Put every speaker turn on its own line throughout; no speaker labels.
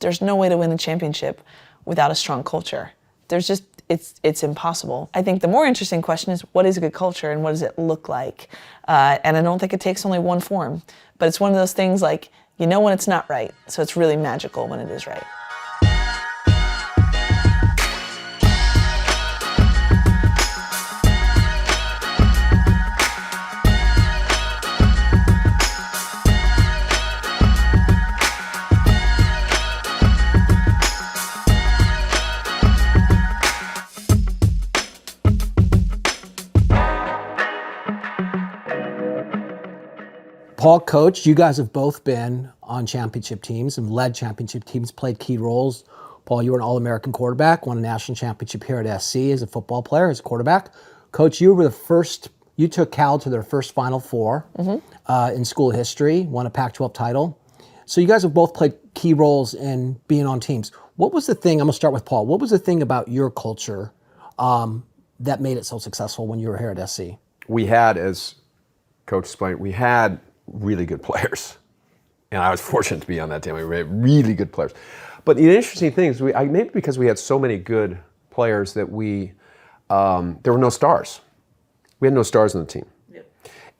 there's no way to win a championship without a strong culture. It's impossible. I think the more interesting question is, what is a good culture and what does it look like? And I don't think it takes only one form, but it's one of those things like, you know when it's not right, so it's really magical when it is right.
Paul, Coach, you guys have both been on championship teams and led championship teams, played key roles. Paul, you were an All-American quarterback, won a national championship here at SC as a football player, as a quarterback. Coach, you were the first, you took Cal to their first Final Four in school history, won a Pac-12 title. So you guys have both played key roles in being on teams. What was the thing, I'm gonna start with Paul, what was the thing about your culture that made it so successful when you were here at SC?
We had, as Coach explained, we had really good players. And I was fortunate to be on that team. We had really good players. But the interesting thing is, maybe because we had so many good players that there were no stars. We had no stars on the team. Yep.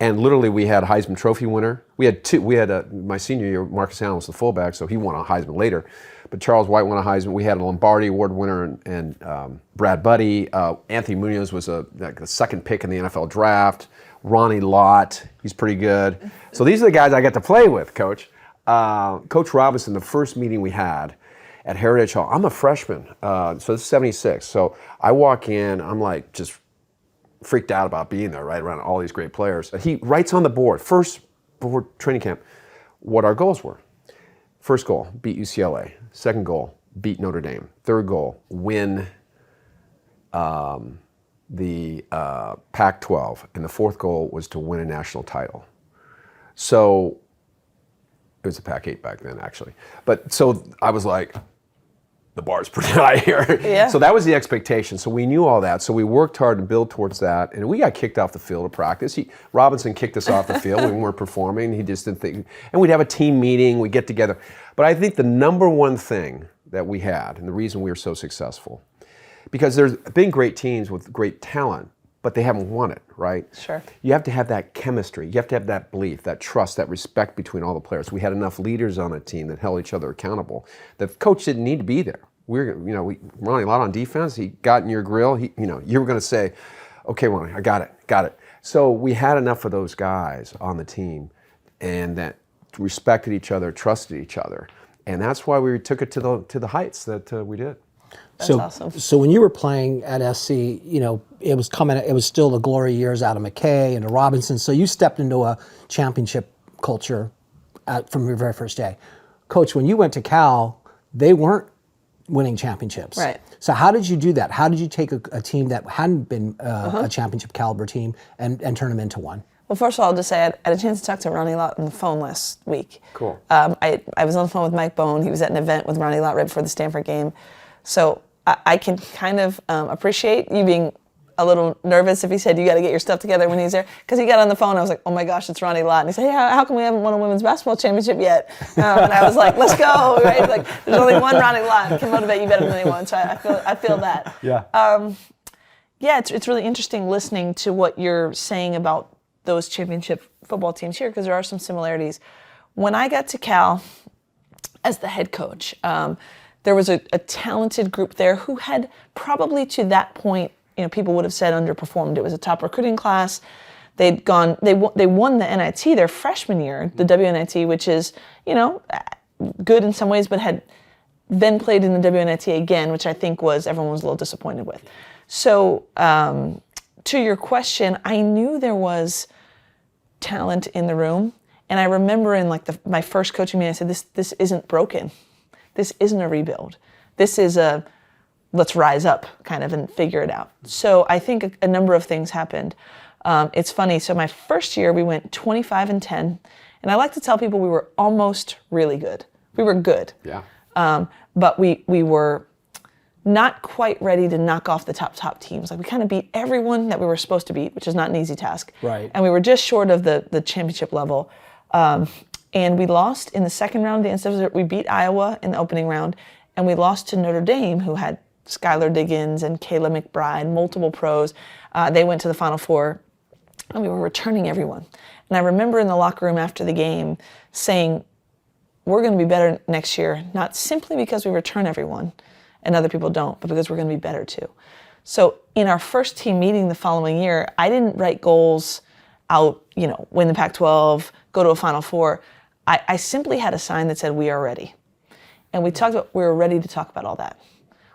And literally we had a Heisman Trophy winner. We had my senior year, Marcus Allen was the fullback, so he won a Heisman later. But Charles White won a Heisman. We had a Lombardi Award winner and Brad Buddy. Anthony Munoz was the second pick in the NFL draft. Ronnie Lott, he's pretty good. So these are the guys I got to play with, Coach. Coach Robinson, the first meeting we had at Heritage Hall, I'm a freshman, so this is 76. So I walk in, I'm like just freaked out about being there, right, around all these great players. He writes on the board, first before training camp, what our goals were. First goal, beat UCLA. Second goal, beat Notre Dame. Third goal, win the Pac-12, and the fourth goal was to win a national title. So it was a Pac-8 back then, actually. But so I was like, the bar's pretty high here. Yeah. So that was the expectation. So we knew all that. So we worked hard to build towards that, and we got kicked off the field of practice. Robinson kicked us off the field. We weren't performing. He just didn't think. And we'd have a team meeting. We'd get together. But I think the number one thing that we had, and the reason we were so successful, because there's been great teams with great talent, but they haven't won it, right?
Sure.
You have to have that chemistry. You have to have that belief, that trust, that respect between all the players. We had enough leaders on the team that held each other accountable. The coach didn't need to be there. Ronnie Lott on defense, he got in your grill. You were going to say, okay, Ronnie, I got it. So we had enough of those guys on the team and that respected each other, trusted each other. And that's why we took it to the heights that we did.
That's awesome.
So when you were playing at SC, it was still the glory years out of McKay and Robinson. So you stepped into a championship culture from your very first day. Coach, when you went to Cal, they weren't winning championships.
Right.
So how did you do that? How did you take a team that hadn't been a championship caliber team and turn them into one?
Well, first of all, I'll just say I had a chance to talk to Ronnie Lott on the phone last week.
Cool.
I was on the phone with Mike Bone. He was at an event with Ronnie Lott right before the Stanford game. So I can kind of appreciate you being a little nervous if he said you got to get your stuff together when he's there. Because he got on the phone, I was like, oh my gosh, it's Ronnie Lott. And he said, hey, how come we haven't won a women's basketball championship yet? And I was like, let's go, right? Like, there's only one Ronnie Lott. It can motivate you better than anyone. So I feel that.
Yeah.
Yeah, it's really interesting listening to what you're saying about those championship football teams here, because there are some similarities. When I got to Cal as the head coach, there was a talented group there who had probably to that point, people would have said underperformed. It was a top recruiting class. They won the NIT their freshman year, the WNIT, which is, good in some ways, but had then played in the WNIT again, which I think everyone was a little disappointed with. So to your question, I knew there was talent in the room. And I remember in my first coaching meeting, I said, this isn't broken. This isn't a rebuild. This is a let's rise up kind of and figure it out. So I think a number of things happened. It's funny. So my first year we went 25-10, and I like to tell people we were almost really good. We were good.
Yeah.
But we were not quite ready to knock off the top teams. Like we kind of beat everyone that we were supposed to beat, which is not an easy task.
Right.
And we were just short of the championship level. And we lost in the second round of the NCAA. We beat Iowa in the opening round, and we lost to Notre Dame, who had Skylar Diggins and Kayla McBride, multiple pros. They went to the Final Four, and we were returning everyone. And I remember in the locker room after the game saying, we're going to be better next year, not simply because we return everyone and other people don't, but because we're going to be better too. So in our first team meeting the following year, I didn't write goals out, win the Pac-12, go to a Final Four. I simply had a sign that said, we are ready. And we were ready to talk about all that.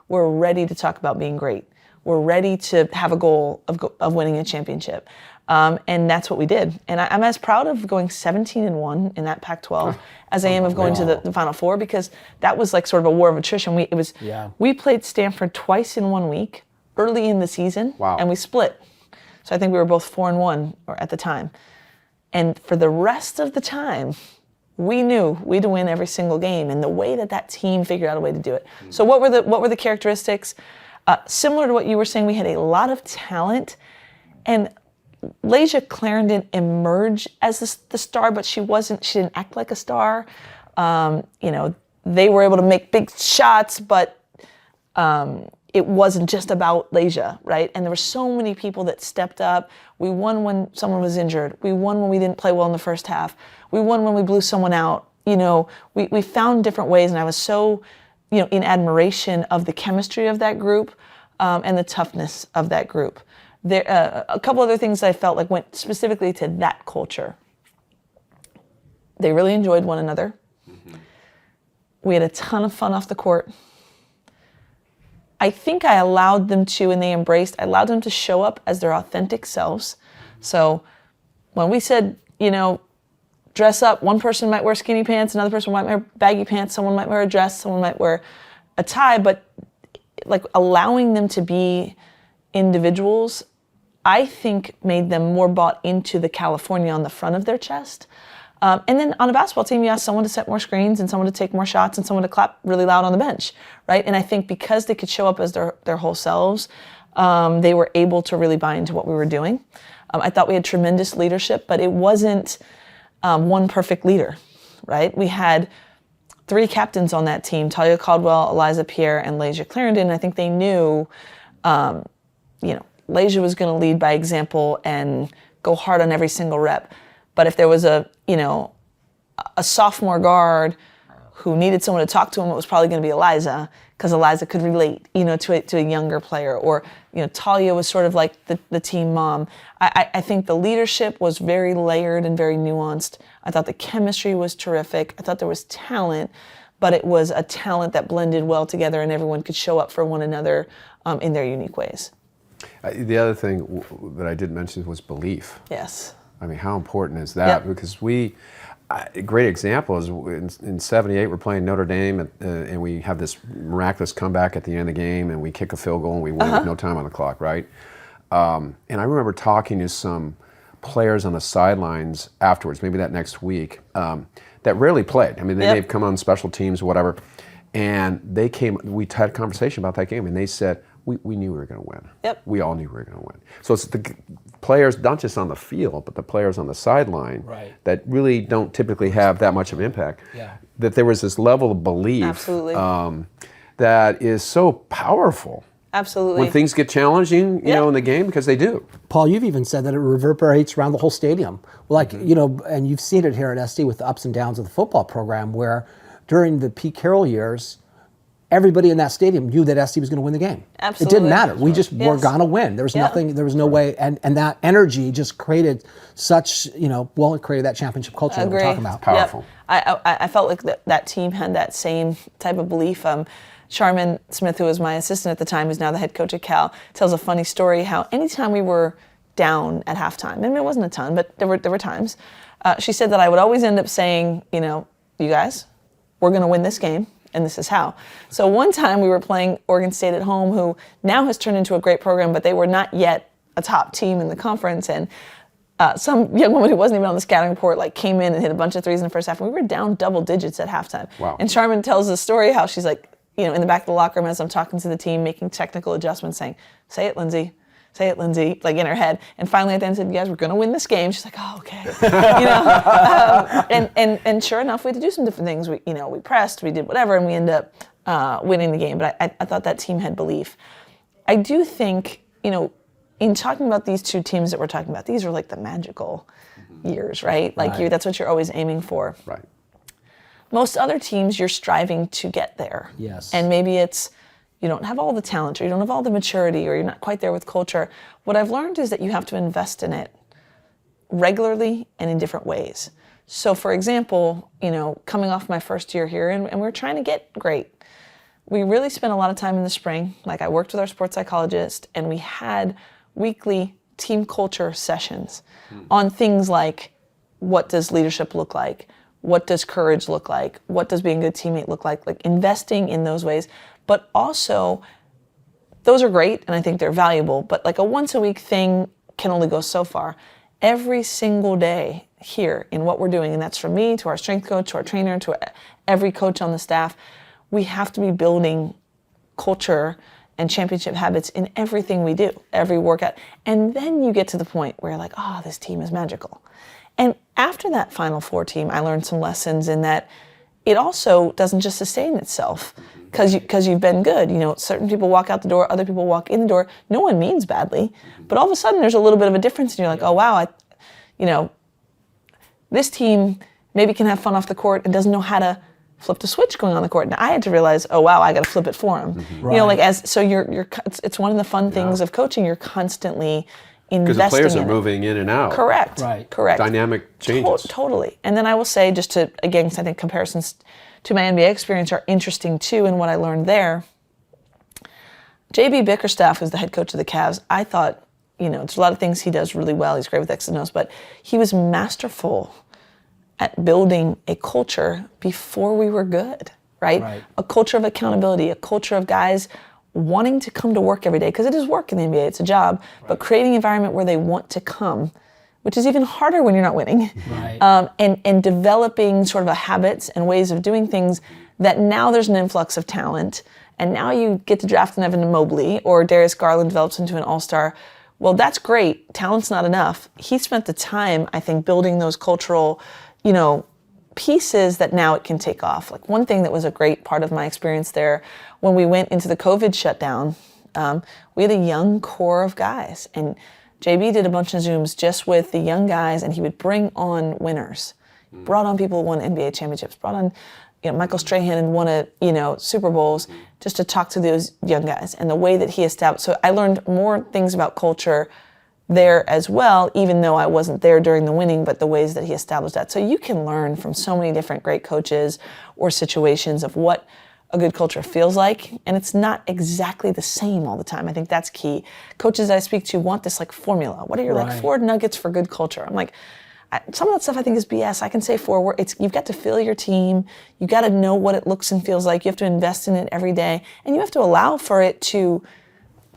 We're ready to talk about being great. We're ready to have a goal of winning a championship. And that's what we did. And I'm as proud of going 17-1 in that Pac-12 as I am of going to the Final Four, because that was like sort of a war of attrition. We played Stanford twice in 1 week early in the season, and we split. So I think we were both 4-1 at the time. And for the rest of the time, we knew we'd win every single game, and the way that team figured out a way to do it. So what were the characteristics? Similar to what you were saying, we had a lot of talent, and Laysia Clarendon emerged as the star, but she didn't act like a star. They were able to make big shots, but it wasn't just about Laysia, right? And there were so many people that stepped up. We won when someone was injured. We won when we didn't play well in the first half. We won when we blew someone out. We found different ways, and I was so, in admiration of the chemistry of that group and the toughness of that group. There, a couple other things I felt like went specifically to that culture. They really enjoyed one another. Mm-hmm. We had a ton of fun off the court. I think I allowed them to, and they embraced, I allowed them to show up as their authentic selves. So when we said, dress up, one person might wear skinny pants, another person might wear baggy pants, someone might wear a dress, someone might wear a tie, but like allowing them to be individuals, I think made them more bought into the California on the front of their chest. And then on a basketball team, you ask someone to set more screens and someone to take more shots and someone to clap really loud on the bench, right? And I think because they could show up as their whole selves, they were able to really buy into what we were doing. I thought we had tremendous leadership, but it wasn't one perfect leader, right? We had 3 captains on that team, Talia Caldwell, Eliza Pierre, and Laysia Clarendon. I think they knew, Laysia was going to lead by example and go hard on every single rep. But if there was a sophomore guard who needed someone to talk to him, it was probably going to be Eliza, because Eliza could relate, to a younger player. Or, Talia was sort of like the team mom. I think the leadership was very layered and very nuanced. I thought the chemistry was terrific. I thought there was talent, but it was a talent that blended well together and everyone could show up for one another in their unique ways.
The other thing that I did mention was belief.
Yes.
I mean, how important is that? Yep. Because a great example is in '78, we're playing Notre Dame, and we have this miraculous comeback at the end of the game, and we kick a field goal, and we win with no time on the clock, right? And I remember talking to some players on the sidelines afterwards, maybe that next week, that rarely played. I mean, they may have come on special teams or whatever, and we had a conversation about that game, and they said, we knew we were going to win. Yep. We all knew we were going to win. So it's the players, not just on the field, but the players on the sideline that really don't typically have that much of an impact. Yeah. That there was this level of belief that is so powerful.
Absolutely.
When things get challenging, in the game, because they do.
Paul, you've even said that it reverberates around the whole stadium. Like, and you've seen it here at SD with the ups and downs of the football program, where during the Pete Carroll years, everybody in that stadium knew that SD was going to win the game.
Absolutely.
It didn't matter. We just were going to win. There was nothing, there was no way. And that energy just created such, it created that championship culture that we're talking about.
It's powerful.
Yep. I felt like that team had that same type of belief. Charmin Smith, who was my assistant at the time, who's now the head coach at Cal, tells a funny story how anytime we were down at halftime, and it wasn't a ton, but there were times, she said that I would always end up saying, you guys, we're going to win this game. And this is how. So one time we were playing Oregon State at home, who now has turned into a great program, but they were not yet a top team in the conference. And some young woman who wasn't even on the scouting report came in and hit a bunch of threes in the first half. And we were down double digits at halftime.
Wow.
And Charmin tells the story how she's in the back of the locker room as I'm talking to the team, making technical adjustments, saying, say it, Lindsay. say it, Lindsay, like in her head. And finally at the end said, you guys, we're going to win this game. She's like, oh, okay. You know, and sure enough, we had to do some different things. We pressed, we did whatever, and we ended up winning the game. But I thought that team had belief. I do think, in talking about these two teams that we're talking about, these are like the magical years, right? Like that's what you're always aiming for.
Right.
Most other teams, you're striving to get there.
Yes.
And maybe it's, you don't have all the talent, or you don't have all the maturity, or you're not quite there with culture. What I've learned is that you have to invest in it regularly and in different ways. So for example, coming off my first year here, and we're trying to get great. We really spent a lot of time in the spring. Like I worked with our sports psychologist, and we had weekly team culture sessions on things like, what does leadership look like? What does courage look like? What does being a good teammate look like? Like investing in those ways. But also, those are great, and I think they're valuable, but like a once a week thing can only go so far. Every single day here in what we're doing, and that's from me to our strength coach, to our trainer, to every coach on the staff, we have to be building culture and championship habits in everything we do, every workout. And then you get to the point where you're like, oh, this team is magical. And after that Final Four team, I learned some lessons in that it also doesn't just sustain itself because you've been good. Certain people walk out the door, other people walk in the door. No one means badly, but all of a sudden there's a little bit of a difference, and you're like, oh wow, this team maybe can have fun off the court and doesn't know how to flip the switch going on the court. And I had to realize, oh wow, I got to flip it for them.
Right.
It's one of the fun things of coaching. You're constantly investing
because the players
in
are
it.
moving in and out.
Correct.
Right.
Correct.
Dynamic changes.
Totally. And then I will say, just to, again, 'cause I think comparisons to my NBA experience are interesting too, and what I learned there. JB Bickerstaff, who's the head coach of the Cavs, I thought, there's a lot of things he does really well. He's great with X's and O's, but he was masterful at building a culture before we were good, right? A culture of accountability, a culture of guys wanting to come to work every day, because it is work in the NBA, it's a job, but creating an environment where they want to come, which is even harder when you're not winning, and developing sort of habits and ways of doing things that now there's an influx of talent, and now you get to draft an Evan Mobley, or Darius Garland develops into an all-star. Well, that's great. Talent's not enough. He spent the time, I think, building those cultural, pieces that now it can take off. Like one thing that was a great part of my experience there, when we went into the COVID shutdown, we had a young core of guys, and JB did a bunch of Zooms just with the young guys, and he would bring on winners. Brought on people who won NBA championships, brought on Michael Strahan and won Super Bowls, just to talk to those young guys, and the way that he established. So I learned more things about culture there as well, even though I wasn't there during the winning, but the ways that he established that. So you can learn from so many different great coaches or situations of what a good culture feels like, and it's not exactly the same all the time. I think that's key. Coaches I speak to want this like formula. What are your like 4 nuggets for good culture? I'm like, some of that stuff I think is BS. I can say 4 words. You've got to feel your team. You got to know what it looks and feels like. You have to invest in it every day, and you have to allow for it to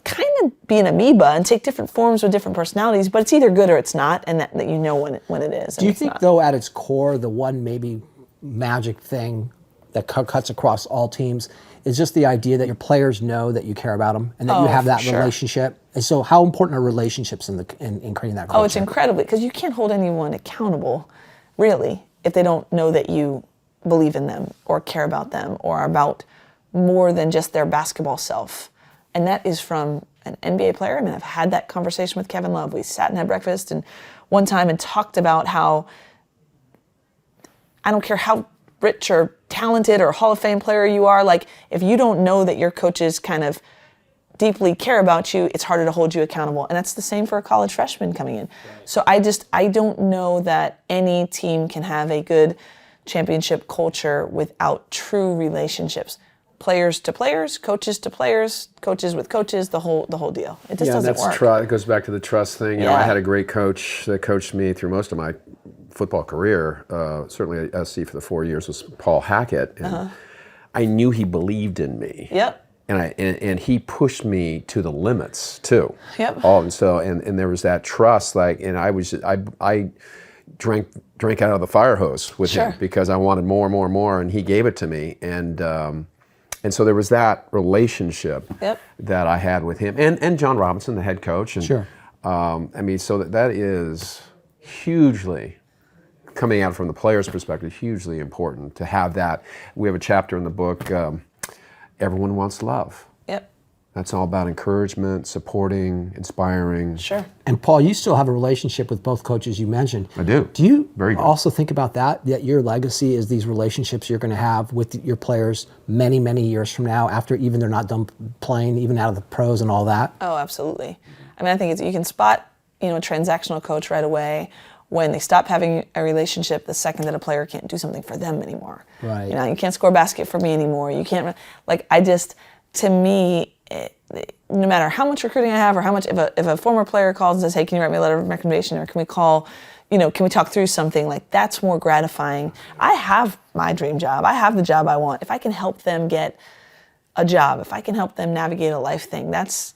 kind of be an amoeba and take different forms with different personalities, but it's either good or it's not, and that you know when it is.
Do you think, though, at its core, the one maybe magic thing that cuts across all teams is just the idea that your players know that you care about them and that you have that relationship? And so how important are relationships in creating that culture?
Oh, it's incredibly, because you can't hold anyone accountable, really, if they don't know that you believe in them or care about them or are about more than just their basketball self. And that is from an NBA player. I mean, I've had that conversation with Kevin Love. We sat and had breakfast and one time and talked about how I don't care how rich or talented or Hall of Fame player you are, like if you don't know that your coaches kind of deeply care about you, it's harder to hold you accountable. And that's the same for a college freshman coming in. Right. So I don't know that any team can have a good championship culture without true relationships. Players to players, coaches to players, coaches with coaches, the whole deal. It just doesn't work.
It goes back to the trust thing. You know, I had a great coach that coached me through most of my football career. Certainly at SC for the 4 years was Paul Hackett, and I knew he believed in me.
Yep.
And he pushed me to the limits too.
Yep.
And there was that trust, and I drank out of the fire hose with him because I wanted more and more and more, and he gave it to me. And And so there was that relationship
Yep.
that I had with him and John Robinson, the head coach. And,
Sure.
I mean, so that is hugely, coming out from the player's perspective, hugely important to have that. We have a chapter in the book, Everyone Wants Love.
Yep.
That's all about encouragement, supporting, inspiring.
Sure.
And Paul, you still have a relationship with both coaches you mentioned.
I do.
Do you
Very good.
also think about that your legacy is these relationships you're going to have with your players many, many years from now, after even they're not done playing, even out of the pros and all that?
Oh, absolutely. I mean, I think you can spot, a transactional coach right away when they stop having a relationship the second that a player can't do something for them anymore.
Right.
You can't score a basket for me anymore. You can't, to me, no matter how much recruiting I have or how much, if a former player calls and says, hey, can you write me a letter of recommendation, or can we call, can we talk through something, that's more gratifying. I have my dream job. I have the job I want. If I can help them get a job, if I can help them navigate a life thing, that's,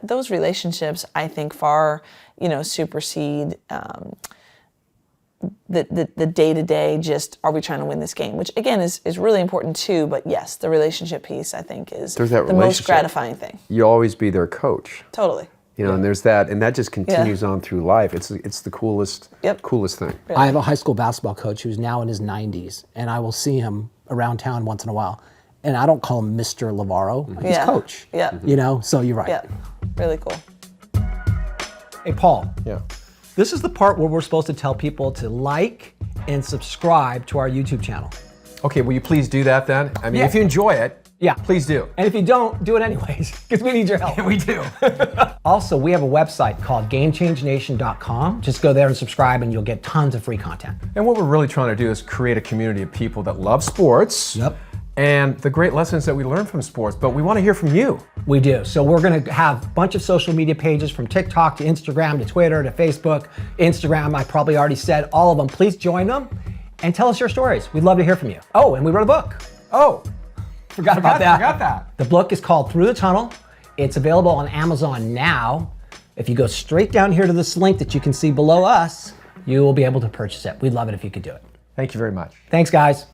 those relationships, I think, far, supersede the day-to-day just, are we trying to win this game? Which, again, is really important too, but yes, the relationship piece, I think, is the most gratifying thing.
You'll always be their coach.
Totally.
And there's that, and that just continues on through life. It's the coolest thing.
Really.
I have a high school basketball coach who's now in his 90s, and I will see him around town once in a while. And I don't call him Mr. Lavaro. He's coach.
Yeah.
So you're right.
Yeah. Really cool.
Hey, Paul.
Yeah.
This is the part where we're supposed to tell people to like and subscribe to our YouTube channel.
Okay, will you please do that then? I mean,
Yeah.
if you enjoy it,
Yeah.
please do.
And if you don't, do it anyways, because we need your help.
We do.
Also, we have a website called GameChangeNation.com. Just go there and subscribe and you'll get tons of free content.
And what we're really trying to do is create a community of people that love sports.
Yep.
And the great lessons that we learn from sports, but we want to hear from you.
We do. So we're going to have a bunch of social media pages, from TikTok to Instagram to Twitter to Facebook. Instagram, I probably already said all of them. Please join them and tell us your stories. We'd love to hear from you. Oh, and we wrote a book.
Oh,
Forgot about that.
Forgot that.
The book is called Thru the Tunnel. It's available on Amazon now. If you go straight down here to this link that you can see below us, you will be able to purchase it. We'd love it if you could do it.
Thank you very much.
Thanks, guys.